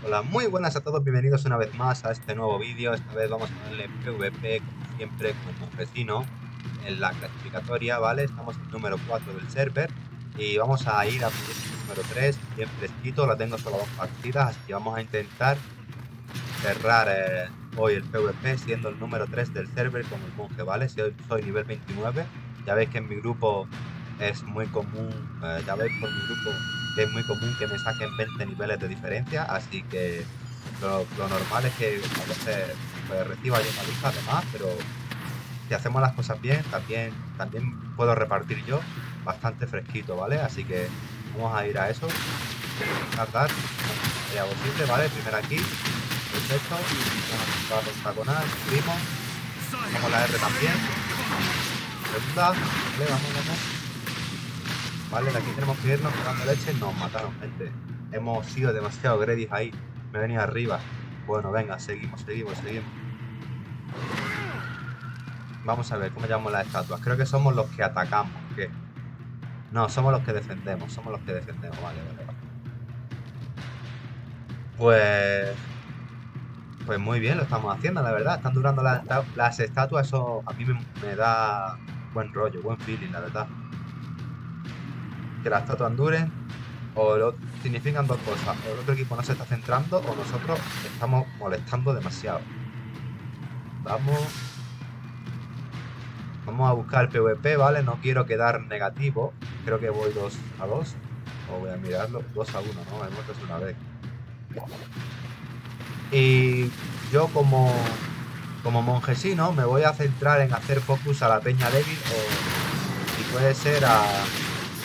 Hola, muy buenas a todos, bienvenidos una vez más a este nuevo vídeo. Esta vez vamos a darle PvP, como siempre, con el Monjesino en la clasificatoria, ¿vale? Estamos en número 4 del server y vamos a ir a proyecto número 3, bien fresquito. La tengo solo 2 partidas, así que vamos a intentar cerrar hoy el PvP siendo el número 3 del server con el monje, ¿vale? Si hoy soy nivel 29, ya veis que en mi grupo es muy común, ya veis por mi grupo que es muy común que me saquen 20 niveles de diferencia, así que lo normal es que a veces pues, reciba yo paliza además, pero si hacemos las cosas bien, también puedo repartir yo bastante fresquito, ¿vale? Así que vamos a ir a eso. Intentar dar lo más posible, ¿vale? Primero aquí. Perfecto. Vamos a pentagonal. Subimos. Hacemos la R también. Segunda. Vale, vamos. Vale, de aquí tenemos que irnos pegando leche. Nos mataron, gente. Hemos sido demasiado greedy ahí. Me he venido arriba. Bueno, venga, seguimos. Vamos a ver cómo llamamos las estatuas. Creo que somos los que atacamos. ¿Qué? No, somos los que defendemos. Vale. Pues muy bien, lo estamos haciendo, la verdad. Están durando las estatuas, eso a mí me da buen rollo, buen feeling, la verdad. Que las estatuas duren, significan dos cosas. O el otro equipo no se está centrando, o nosotros estamos molestando demasiado. Vamos a buscar PvP, ¿vale? No quiero quedar negativo. Creo que voy 2-2. O voy a mirarlo. 2-1, ¿no? Hemos muerto una vez. Y yo como monjesino me voy a centrar en hacer focus a la peña débil o si puede ser a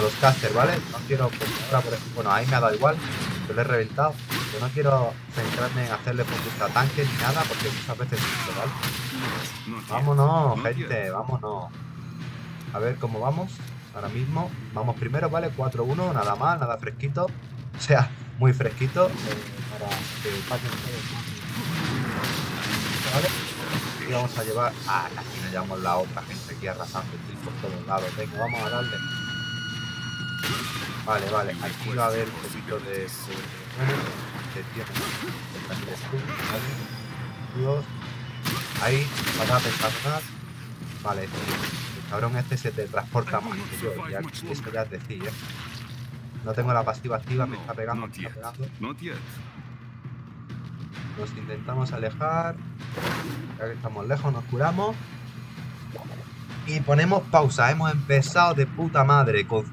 los casters, ¿vale? No quiero, como ahora por ejemplo, bueno, ahí me ha dado igual, yo lo he reventado. Yo no quiero centrarme en hacerle focus a tanques ni nada porque muchas veces es ¿vale? Vámonos, gente, vámonos. A ver cómo vamos ahora mismo. Vamos primero, ¿vale? 4-1, nada más, nada fresquito. O sea, muy fresquito para que pasen ¿vale? Y vamos a llevar casi nos llevamos la otra gente aquí arrasando el kill por todos lados. Venga, vamos a darle. Vale, aquí va a haber un poquito de tiempo. Ahí, para pentagonal. Vale, el cabrón este se te transporta más que yo, y eso ya es decir, No tengo la pasiva activa, me está pegando. Nos intentamos alejar. Ya que estamos lejos, nos curamos. Y ponemos pausa. Hemos empezado de puta madre con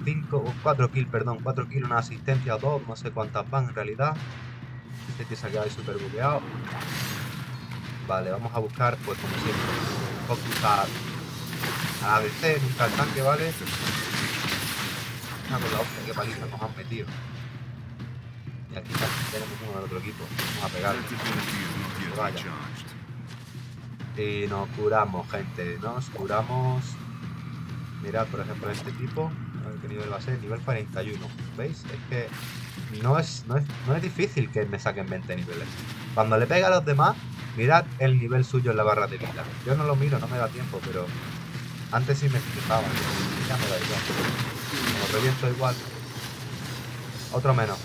4 kills, perdón. 4 kills, una asistencia o 2. No sé cuántas van en realidad. Este que se ha quedado ahí súper bugueado. Vale, vamos a buscar, pues como siempre, focus a ABC, nunca al tanque, ¿vale? Con la hostia que paliza nos han metido. Y aquí tenemos uno del otro equipo. Vamos a pegarle. Vaya. Y nos curamos, gente. Nos curamos. Mirad, por ejemplo, este tipo. A ver qué nivel va a ser. Nivel 41. ¿Veis? Es que no es difícil que me saquen 20 niveles. Cuando le pega a los demás, mirad el nivel suyo en la barra de vida. Yo no lo miro, no me da tiempo, pero antes sí me fijaba. Ya me da igual. Como reviento igual. Otro menos.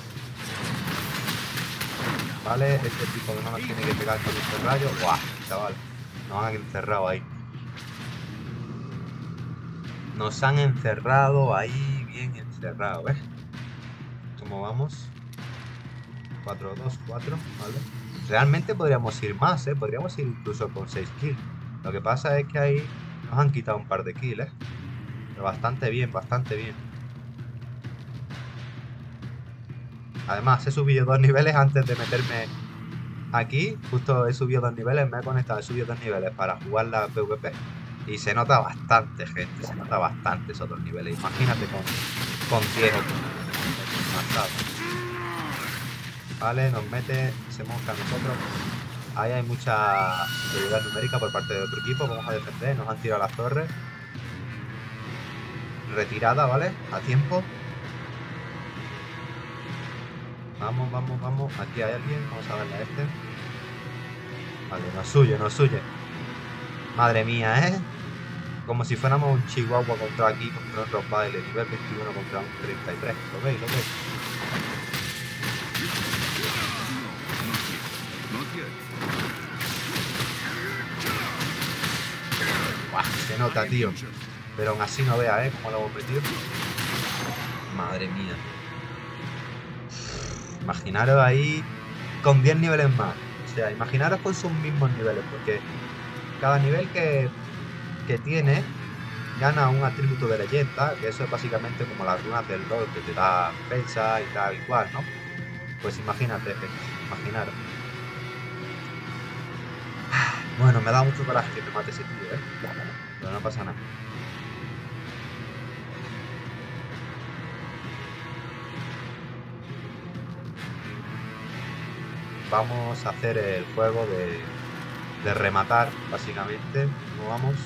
Vale, este tipo no nos tiene que pegar con este rayo. ¡Guau! Chaval, nos han encerrado ahí. Nos han encerrado ahí, bien encerrado, ¿ves? ¿Cómo vamos? 4-2-4, ¿vale? Realmente podríamos ir más, podríamos ir incluso con 6 kills. Lo que pasa es que ahí nos han quitado un par de kills, Pero bastante bien, Además, he subido 2 niveles antes de meterme aquí. Justo he subido 2 niveles, me he conectado, he subido 2 niveles para jugar la PvP. Y se nota bastante, gente. Se nota bastante esos 2 niveles. Imagínate con 10 o con... Vale, nos mete, se monta a nosotros. Ahí hay mucha superioridad numérica por parte del otro equipo. Vamos a defender, nos han tirado las torres. Retirada, ¿vale? A tiempo. Vamos. Aquí hay alguien. Vamos a darle a este. Vale, nos huye. Madre mía, Como si fuéramos un chihuahua contra un rottweiler. Nivel 21 contra un 33. ¿Lo veis? Se nota, tío. Pero aún así no vea, cómo lo hemos metido. Madre mía. Imaginaros ahí con 10 niveles más. O sea, imaginaros con sus mismos niveles, porque cada nivel que tiene gana un atributo de leyenda, que eso es básicamente como las runas del LoL, que te da defensa y tal y cual, ¿no? Pues imagínate, imaginaros. Bueno, me da mucho coraje que me mate ese tío, pero no pasa nada. Vamos a hacer el juego de rematar, básicamente. ¿Cómo vamos?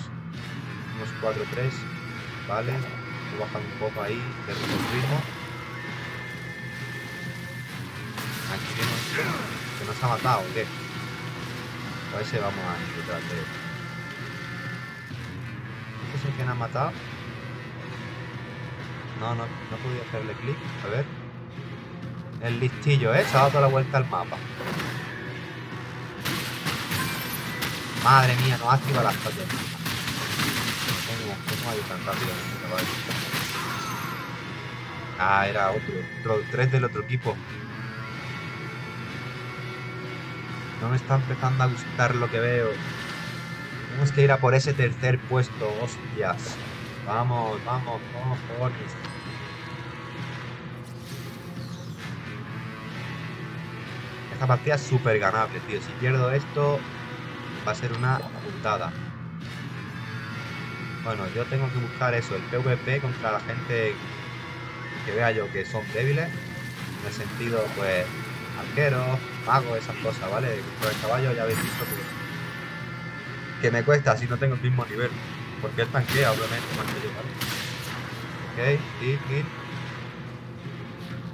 Unos 4-3, ¿vale? Voy bajando un poco ahí, de ritmo. Aquí vemos que nos ha matado, ¿o qué? A ese vamos a ir detrás de él. ¿Este es el que nos ha matado? No podía hacerle clic. A ver. El listillo, se ha dado toda la vuelta al mapa. Madre mía, no ha activado las cosas. ¿Cómo ha ido tan rápido? Ah, era otro 3 del otro equipo. No me está empezando a gustar lo que veo. Tenemos que ir a por ese tercer puesto, hostias. Vamos, cojones. Esta partida es súper ganable, tío. Si pierdo esto, va a ser una putada. Bueno, yo tengo que buscar eso, el PvP contra la gente que vea yo que son débiles. En el sentido, pues, arqueros, magos, esas cosas, ¿vale? Contra el caballo ya habéis visto que me cuesta si no tengo el mismo nivel. Porque él tanquea, obviamente, más que yo, ¿vale? Ok, kill.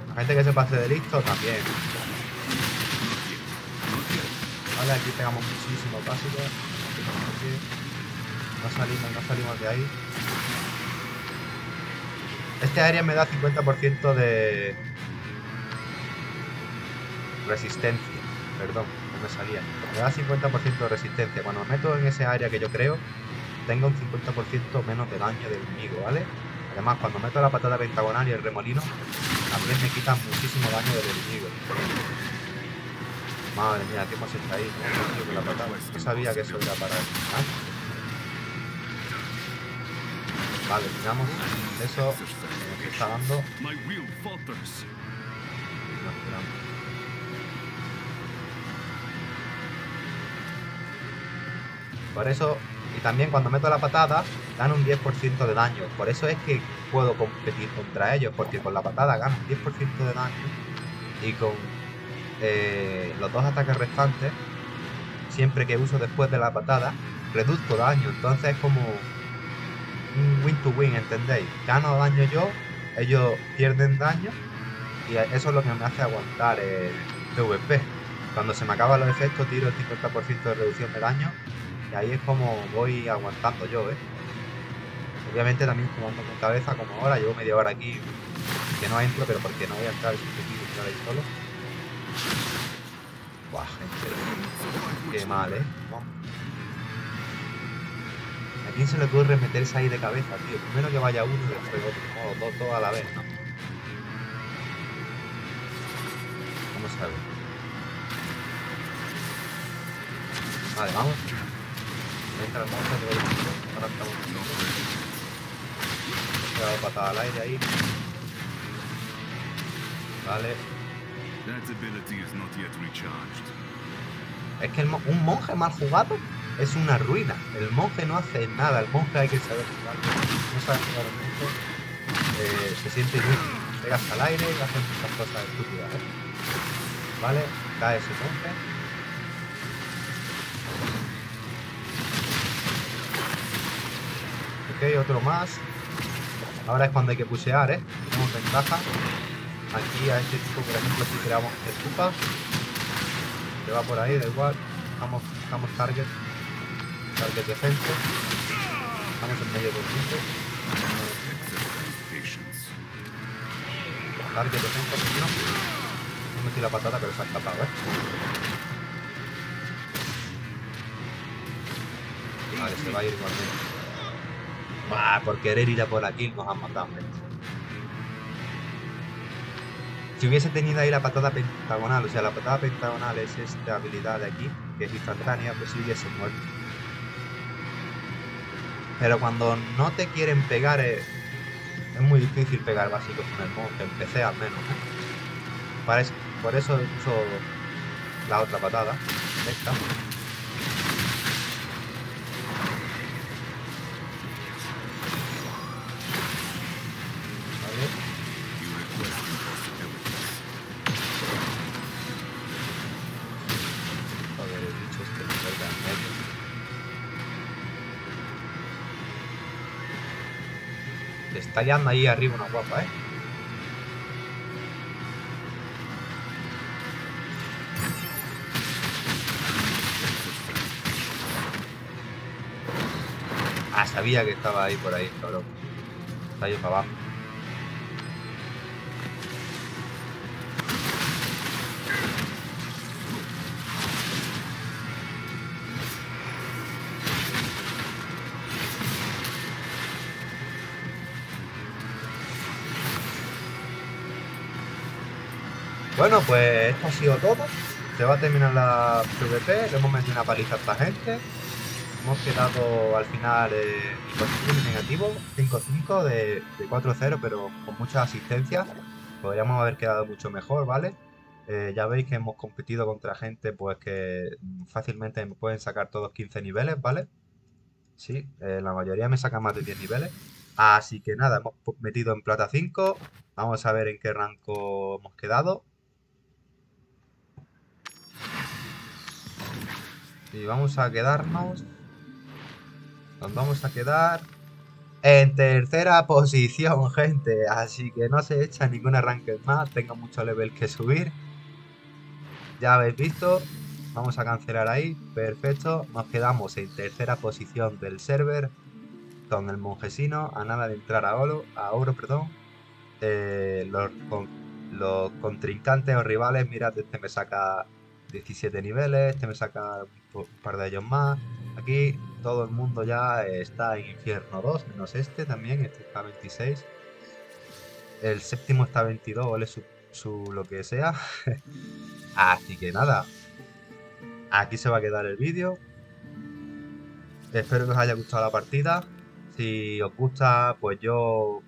La gente que se pase de listo también. Vale, aquí pegamos muchísimo básico. No salimos de ahí. Este área me da 50% de resistencia. Perdón, no me salía. Me da 50% de resistencia. Cuando me meto en ese área que yo creo, tengo un 50% menos de daño del enemigo, ¿vale? Además, cuando meto la patada pentagonal y el remolino, también me quitan muchísimo daño del enemigo. Madre mía, ¿qué hemos hecho ahí? Con la patada. No sabía que eso iba a parar. Vale, tiramos eso. Nos está dando. Nos tiramos. Por eso, y también cuando meto la patada, dan un 10% de daño. Por eso es que puedo competir contra ellos, porque con la patada gano un 10% de daño y con los dos ataques restantes, siempre que uso después de la patada, reduzco daño. Entonces es como un win to win, ¿entendéis? Gano daño yo, ellos pierden daño y eso es lo que me hace aguantar el PvP. Cuando se me acaban los efectos, tiro el 50% de reducción de daño y ahí es como voy aguantando yo, Obviamente también jugando con cabeza, como ahora, llevo media hora aquí que no entro, pero porque no voy a entrar en este vídeo que ahí solo. Buah, gente, qué mal, Vamos. ¿A quién se le ocurre meterse ahí de cabeza, tío? Primero que vaya uno y después otro, no, dos a la vez, ¿no? ¿Cómo sabe? Vale, vamos. Entra el monstruo, ahora estamos. He dado patada al aire ahí. Vale. Es que un monje mal jugado es una ruina. El monje no hace nada. El monje hay que saber jugar. No sabe jugar el monje. Se siente inútil. Pegas al aire y hacen muchas cosas estúpidas, Vale, cae ese monje. Ok, otro más. Ahora es cuando hay que pushear, Tenemos ventaja. Aquí a este tipo, por ejemplo, si creamos estupa, se va por ahí, da igual. Estamos target defense. Estamos en medio del punto. Target defense, primero. No metí la patada, pero se ha escapado, Vale, se va a ir igualmente. Buah, por querer ir a por aquí nos han matado, hombre. Si hubiese tenido ahí la patada pentagonal, o sea, la patada pentagonal es esta habilidad de aquí, que es instantánea, pues sí hubiese muerto. Pero cuando no te quieren pegar, es muy difícil pegar básicos con el monje, empecé al menos, ¿eh? Por eso uso la otra patada, esta. ¿Vale? Joder, el bicho este me carga en medio. Te está liando ahí arriba una guapa, ¿eh? Ah, sabía que estaba ahí por ahí, cabrón. Está ahí para abajo. Bueno, pues esto ha sido todo. Se va a terminar la PvP. Le hemos metido una paliza a esta gente. Hemos quedado al final ni positivo ni negativo. 5-5 de 4-0, pero con muchas asistencias. Podríamos haber quedado mucho mejor, ¿vale? Ya veis que hemos competido contra gente pues que fácilmente me pueden sacar todos 15 niveles, ¿vale? Sí, la mayoría me sacan más de 10 niveles. Así que nada, hemos metido en plata 5. Vamos a ver en qué rango hemos quedado. Y vamos a quedarnos. Nos vamos a quedar en tercera posición, gente. Así que no se echa ningún arranque más. Tengo mucho level que subir. Ya habéis visto. Vamos a cancelar ahí. Perfecto. Nos quedamos en tercera posición del server. Con el monjesino. A nada de entrar a oro, perdón. Los contrincantes o rivales. Mirad, este me saca 17 niveles. Este me saca un par de ellos más. Aquí todo el mundo ya está en Infierno 2, menos este también, este está a 26. El séptimo está a 22, ¿vale? Su lo que sea. Así que nada, aquí se va a quedar el vídeo. Espero que os haya gustado la partida. Si os gusta, pues yo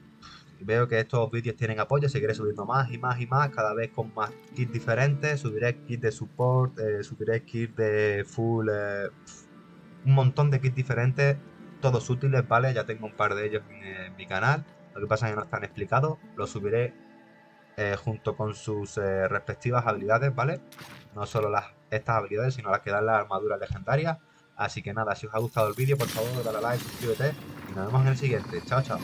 veo que estos vídeos tienen apoyo, seguiré subiendo más y más y más, cada vez con más kits diferentes. Subiré kits de support, subiré kits de full, un montón de kits diferentes, todos útiles, ¿vale? Ya tengo un par de ellos en mi canal. Lo que pasa es que no están explicados. Los subiré junto con sus respectivas habilidades, ¿vale? No solo estas habilidades, sino las que dan las armaduras legendarias. Así que nada, si os ha gustado el vídeo, por favor, dale a like, suscríbete y nos vemos en el siguiente. Chao, chao.